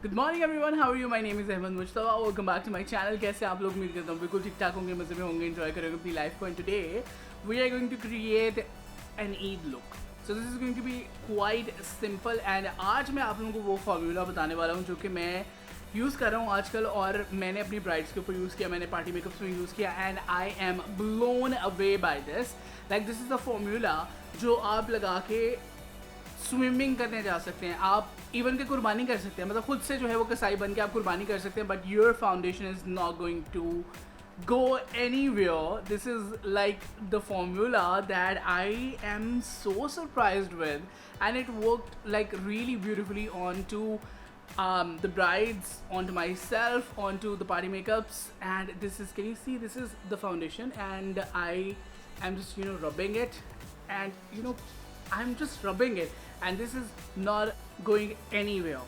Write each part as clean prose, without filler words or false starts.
Good morning everyone, how are you? My name is Ahmed Mujtaba, welcome back to my channel. कैसे आप लोग? उम्मीद करता हूँ बिल्कुल ठीक ठाक होंगे, मज़े में होंगे, एंजॉय करेंगे अपनी लाइफ को। And today we are going to create an Eid look. So this is going to be quite simple. And आज मैं आप लोगों को वो फार्मूला बताने वाला हूँ जो कि मैं यूज़ कर रहा हूँ आजकल, और मैंने अपनी ब्राइड्स के ऊपर यूज़ किया, मैंने पार्टी मेकअप्स में यूज़ किया, and I am blown away by this. Like this is the formula जो आप लगा के स्विमिंग करने जा सकते हैं, आप इवन के कुर्बानी कर सकते हैं, मतलब खुद से जो है वो कसाई बन के आप कुर्बानी कर सकते हैं, but your foundation is not going to go anywhere. This is like the formula that I am so surprised with, and it worked like really beautifully onto the brides, onto myself, onto the party makeups. And this is, can you see, this is the foundation, and I am just rubbing it, and I'm just rubbing it, and this is not going anywhere.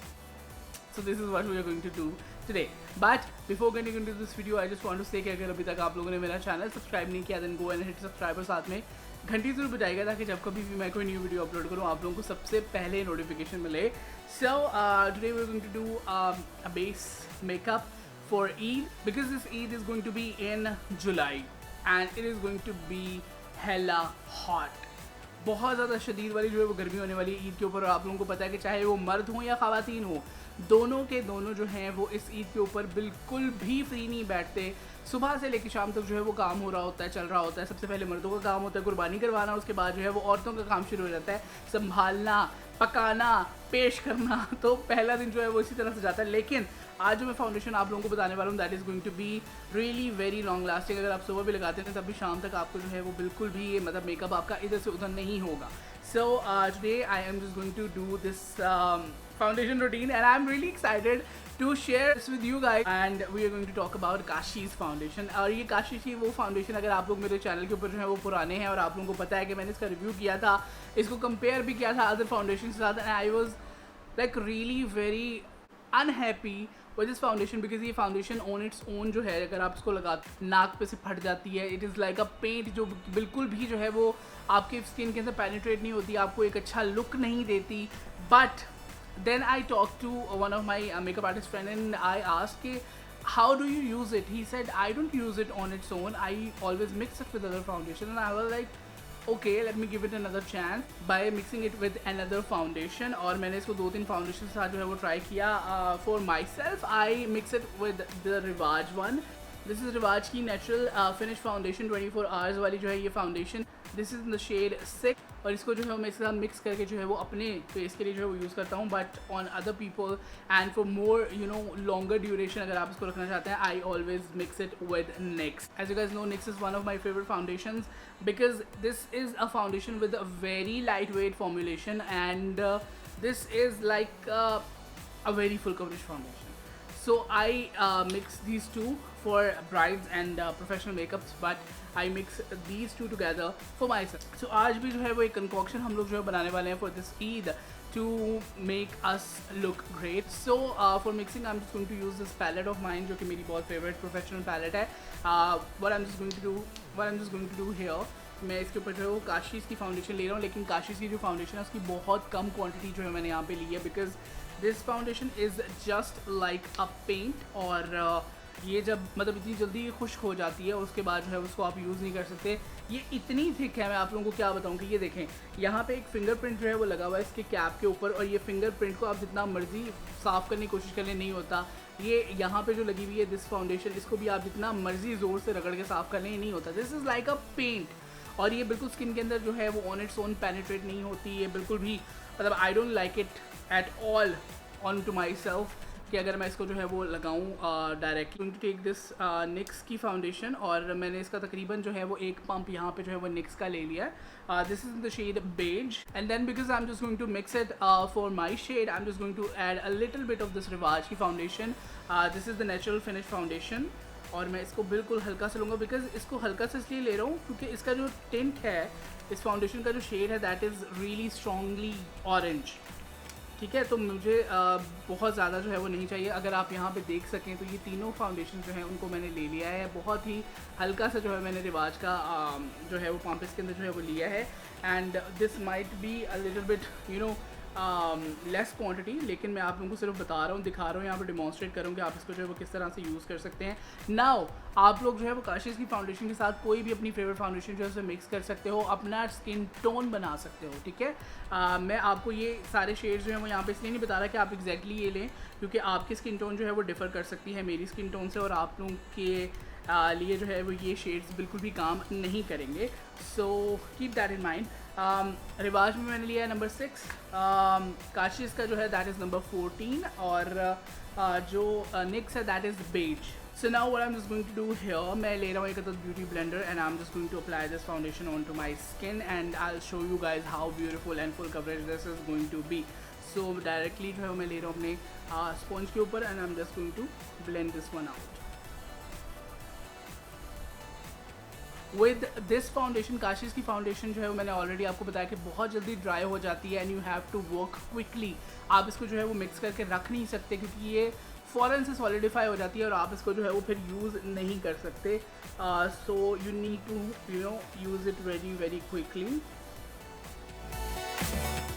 So this is what we are going to do today. But before getting into this video, I just want to say कि अगर अभी तक आप लोगों ने मेरा channel subscribe नहीं किया, then go and hit subscribe, और साथ में घंटी जरूर बजाइएगा ताकि जब कभी भी मैं कोई न्यू वीडियो अपलोड करूँ आप लोगों को सबसे पहले नोटिफिकेशन मिले. So today we are going to do a base makeup for Eid, because this Eid is going to be in July and it is going to be hella hot. बहुत ज़्यादा शदीद वाली जो है वो गर्मी होने वाली है ईद के ऊपर, और आप लोगों को पता है कि चाहे वो मर्द हों या ख़वातीन हों, दोनों के दोनों जो हैं वो इस ईद के ऊपर बिल्कुल भी फ्री नहीं बैठते. सुबह से लेकर शाम तक जो है वो काम हो रहा होता है, चल रहा होता है. सबसे पहले मर्दों का काम होता है कुर्बानी करवाना, उसके बाद जो है वो औरतों का काम शुरू हो जाता है संभालना, पकाना, पेश करना. तो पहला दिन जो है वो इसी तरह से जाता है. लेकिन आज जो मैं फाउंडेशन आप लोगों को बताने वाला हूँ, that is going to be really very long lasting. अगर आप सुबह भी लगाते हैं तब भी शाम तक आपको जो है वो बिल्कुल भी मतलब मेकअप आपका इधर से उधर नहीं होगा. So today I am just going to do this foundation routine, and I'm really excited to share this with you guys. And we are going to talk about Kashi's foundation. और ये काशी की वो फाउंडेशन, अगर आप लोग मेरे channel के ऊपर जो है वो पुराने हैं और आप लोगों को पता है कि मैंने इसका रिव्यू किया था, इसको कंपेयर भी किया था अदर फाउंडेशन के साथ, and I was like really very unhappy with this foundation, because ये फाउंडेशन ऑन इट्स ओन जो है अगर आप इसको लगाते नाक पे से फट जाती है. It is like a paint जो बिल्कुल भी जो है वो आपके स्किन के अंदर पेनिट्रेट नहीं होती, आपको एक अच्छा लुक नहीं देती. But then I talk to one of my makeup artist friend and I asked कि how do you use it? He said I don't use it on its own, I always mix it with other foundation. And I was like okay, let me give it another chance by mixing it with another foundation. और मैंने इसको 2-3 foundation के साथ जो है वो try किया. For my self I mix it with the रिवाज वन. दिस इज़ रिवाज की नेचुरल फिनिश फाउंडेशन 24 आवर्स वाली जो है ये foundation. This is in the shade 6, और इसको जो है मैं इसके साथ मिक्स करके जो है वो अपने फेस के लिए जो है वो यूज़ करता हूँ. But on other people and for more longer duration अगर आप इसको रखना चाहते हैं, I always mix it with NYX. As you guys know, NYX is one of my favourite foundations because this is a foundation with a very lightweight formulation, and this is like a very full coverage foundation. So I mix these two for brides and professional makeups, but I mix these two together for myself. So आज भी जो है वो एक concoction हम लोग जो है बनाने वाले हैं for this Eid to make us look great. So for mixing I'm just going to use this palette of mine जो कि मेरी बहुत favorite professional palette है. What I'm just going to do here, मैं इसके ऊपर जो है वो काशीज़ की फाउंडेशन ले रहा हूँ. लेकिन काशीज़ की जो फाउंडेशन है उसकी बहुत कम क्वांटिटी जो है मैंने यहाँ पे ली है, because this foundation is just like a paint. और ये जब मतलब इतनी जल्दी खुश्क हो जाती है उसके बाद जो है उसको आप यूज़ नहीं कर सकते. ये इतनी थिक है, मैं आप लोगों को क्या बताऊँ कि ये देखें यहाँ पे एक फिंगरप्रिंट जो है वो लगा हुआ है इसके कैप के ऊपर, और ये फिंगरप्रिंट को आप जितना मर्जी साफ़ करने की कोशिश कर ले नहीं होता. ये यहाँ पे जो लगी हुई है दिस फाउंडेशन, इसको भी आप जितना मर्जी ज़ोर से रगड़ के साफ़ कर लें नहीं होता. This is like a paint, और ये बिल्कुल स्किन के अंदर जो है वो ऑन इट्स ओन पेनिट्रेट नहीं होती. ये बिल्कुल भी मतलब I don't like it at all on to my self कि अगर मैं इसको जो है वो लगाऊँ directly. Going to take this NYX की फाउंडेशन, और मैंने इसका तकरीबन जो है वो एक पंप यहाँ पे जो है वो NYX का ले लिया है. This is the shade beige, and then because I am just going to mix it for my shade, I am just going to add a little bit of this Rivaj की foundation. This is the natural finish foundation, और मैं इसको बिल्कुल हल्का से लूँगा, because इसको हल्का से इसलिए ले रहा हूँ क्योंकि इसका जो टिंट है, इस फाउंडेशन का जो शेड है, that is really strongly orange. ठीक है, तो मुझे बहुत ज़्यादा जो है वो नहीं चाहिए. अगर आप यहाँ पे देख सकें तो ये तीनों फाउंडेशन जो हैं उनको मैंने ले लिया है. बहुत ही हल्का सा जो है मैंने रिवाज का जो है वो पंप इसके अंदर जो है वो लिया है. And this might be a little bit less quantity, लेकिन मैं आप लोगों को सिर्फ बता रहा हूँ, दिखा रहा हूँ, यहाँ पर डिमॉन्स्ट्रेट करूँगा आप इसको जो है वो किस तरह से यूज़ कर सकते हैं। नाउ आप लोग जो है वो काशिश की फाउंडेशन के साथ कोई भी अपनी फेवरेट फाउंडेशन जो है उसे मिक्स कर सकते हो, अपना स्किन टोन बना सकते हो, ठीक है। मैं आपको ये सारे शेड्स जो हैं वो यहाँ पे इसलिए नहीं बता रहा कि आप एग्जैक्टली ये लें, क्योंकि आपकी स्किन टोन जो है वो डिफ़र कर सकती है मेरी स्किन टोन से, और आप लोगों के लिए जो है वो ये शेड्स बिल्कुल भी काम नहीं करेंगे। So keep that in mind. रिवाज में मैंने लिया है नंबर 6, काशिश का जो है दैट इज़ नंबर 14, और जो निक्स है that is beige. So now what I'm just going to do here, मैं ले रहा हूँ एक beauty blender and I'm just going to apply this foundation onto my skin and I'll show you guys how beautiful and full coverage this is going to be. So directly जो है मैं ले रहा हूँ अपने sponge के ऊपर and I'm just going to blend this one out. With this foundation, Kashish की फाउंडेशन जो है वो मैंने ऑलरेडी आपको बताया कि बहुत जल्दी ड्राई हो जाती है and you have to work quickly. आप इसको जो है वो मिक्स करके रख नहीं सकते क्योंकि ये फ़ौरन से सॉलिडिफाई हो जाती है और आप इसको जो है वो फिर यूज़ नहीं कर सकते। So you need to use it very very quickly.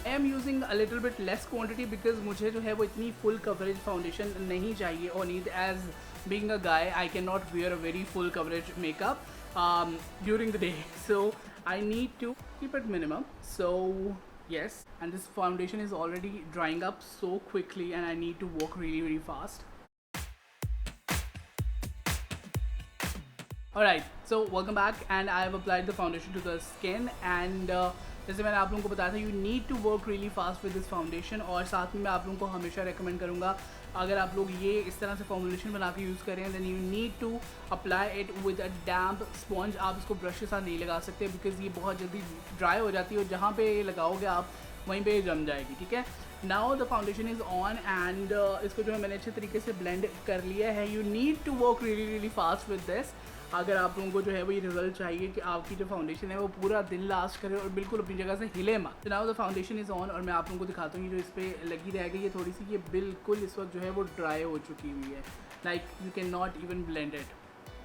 I am using a little bit less quantity because मुझे जो है वो इतनी फुल कवरेज फाउंडेशन नहीं चाहिए और need as being a guy I can not wear a very full coverage makeup during the day, so I need to keep it minimum. So yes, and this foundation is already drying up so quickly and I need to work really fast. Alright, so welcome back and I have applied the foundation to the skin and जैसे मैंने आप लोगों को बताया था you need to work really fast with this foundation, और साथ में मैं आप लोगों को हमेशा रेकमेंड करूँगा अगर आप लोग ये इस तरह से फॉर्मुलेशन बना के यूज़ करें then you need to apply it with a damp sponge. आप इसको ब्रश के साथ नहीं लगा सकते बिकॉज ये बहुत जल्दी ड्राई हो जाती है और जहाँ पे ये लगाओगे आप वहीं पे जम जाएगी, ठीक है। Now the foundation is on and इसको जो है मैंने अच्छे तरीके से ब्लेंड कर लिया है। You need to work really fast with this अगर आप लोगों को जो है वो ये रिजल्ट चाहिए कि आपकी जो फाउंडेशन है वो पूरा दिन लास्ट करे और बिल्कुल अपनी जगह से हिले मत। Now the foundation is on और मैं आप लोगों को दिखाता हूँ ये जो इस पर लगी रह गई है थोड़ी सी, ये बिल्कुल इस वक्त जो है वो ड्राई हो चुकी हुई है, like you can not even blend it,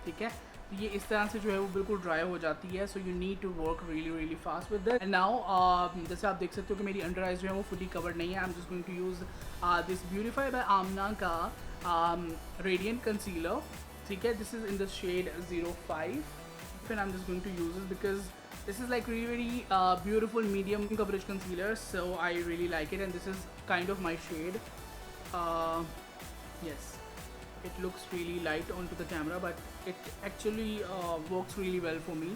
ठीक है। तो ये इस तरह से जो है वो बिल्कुल ड्राई हो जाती है। So you need to work really fast with that. And now जैसे आप देख सकते हो कि मेरी अंडर आइज जो है वो फुली कवर्ड नहीं है। I am just going to use this beautify by Amna का रेडियंट कंसीलर, ठीक है। This is in the shade 05 and I'm just going to use this because this is like really beautiful medium coverage concealer, so I really like it and this is kind of my shade. Yes, it looks really light onto the camera but it actually works really well for me.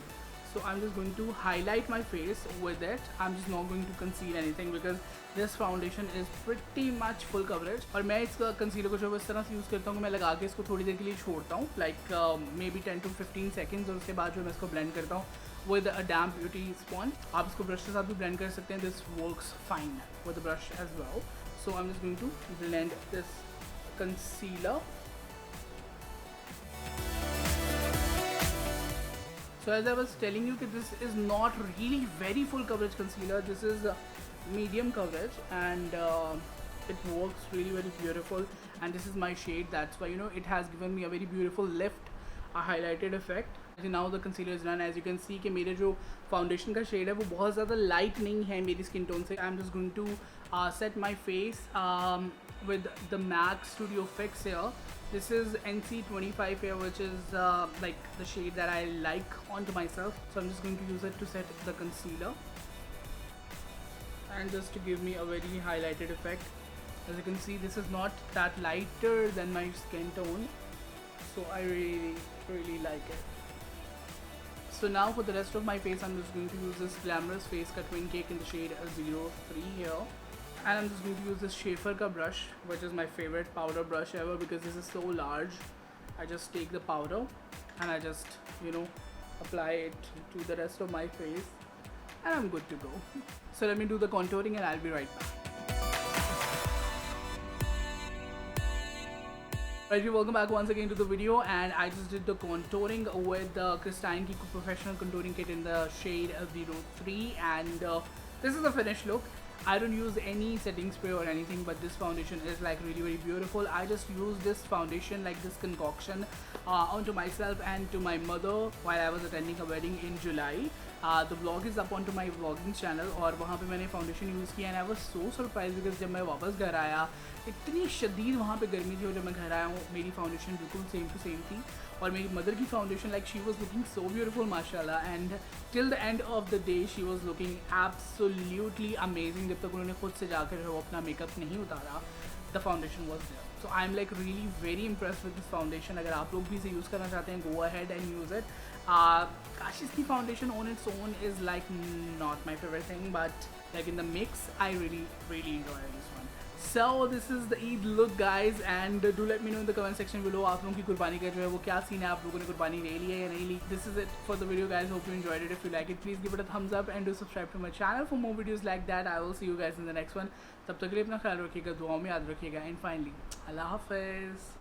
So I'm just going to highlight my face with it. I'm just not going to conceal anything because this foundation is pretty much full coverage. और मैं इसका concealer को जो है इस तरह से use करता हूँ कि मैं लगा के इसको थोड़ी देर के लिए छोड़ता हूँ, like may be 10 to 15 seconds, और उसके बाद जो मैं इसको ब्लेंड करता हूँ with a damp beauty sponge. आप इसको ब्रश के साथ भी ब्लेंड कर सकते हैं, this works fine with the brush as well. So I am just going to blend this concealer. So as I was telling you, this is not really very full coverage concealer. This is medium coverage and it works really very beautiful. And this is my shade. That's why it has given me a very beautiful lift, a highlighted effect. Now the concealer is done. As you can see कि मेरे जो foundation का shade है वो बहुत ज़्यादा light नहीं है मेरी skin tone से. I'm just going to set my face with the MAC Studio Fix here. This is NC25 here, which is like the shade that I like onto myself. So I'm just going to use it to set the concealer and just to give me a very highlighted effect. As you can see, this is not that lighter than my skin tone, so I really like it. So now for the rest of my face, I'm just going to use this Glamorous Face Cut Twin Cake in the shade 03 here. And I'm just going to use this Schaefer ka brush, which is my favorite powder brush ever because this is so large. I just take the powder and I just apply it to the rest of my face and I'm good to go. So let me do the contouring and I'll be right back. Alright, welcome back once again to the video, and I just did the contouring with the Kristine Kiko Professional Contouring Kit in the shade 03 and this is the finished look. I don't use any setting spray or anything, but this foundation is like really very beautiful. I just used this foundation, like this concoction onto myself and to my mother while I was attending a wedding in July. The blog is up on to my vlogging channel, और वहाँ पे मैंने foundation use किया and I was so surprise because जब मैं वापस घर आया इतनी शदीद वहाँ पे गर्मी थी, और जब मैं घर आया हूँ मेरी फाउंडेशन बिल्कुल सेम टू सेम थी, और मेरी मदर की foundation like she was looking so beautiful माशाल्लाह, and till the end of the day she was looking absolutely amazing. जब तक उन्होंने खुद से जाकर वो अपना मेकअप नहीं उतारा, the foundation was there. So I am like really very impress with this foundation. अगर आप लोग भी इसे यूज़ करना चाहते हैं, go ahead and use it. Kashi's की foundation on its own is like not my favourite thing, but like in the mix I really enjoy this one. So this is the Eid look guys, and do let me know in the comment section below आप लोगों की कुर्बानी का जो है वो क्या scene है, आप लोगों ने कुर्बानी ले ली है या नहीं ली। This is it for the video guys, hope you enjoyed it. If you like it please give it a thumbs up and do subscribe to my channel for more videos like that. I will see you guys in the next one. तब तक के लिए अपना ख्याल रखिएगा, दुआओं में याद रखिएगा, and finally Allah Hafiz.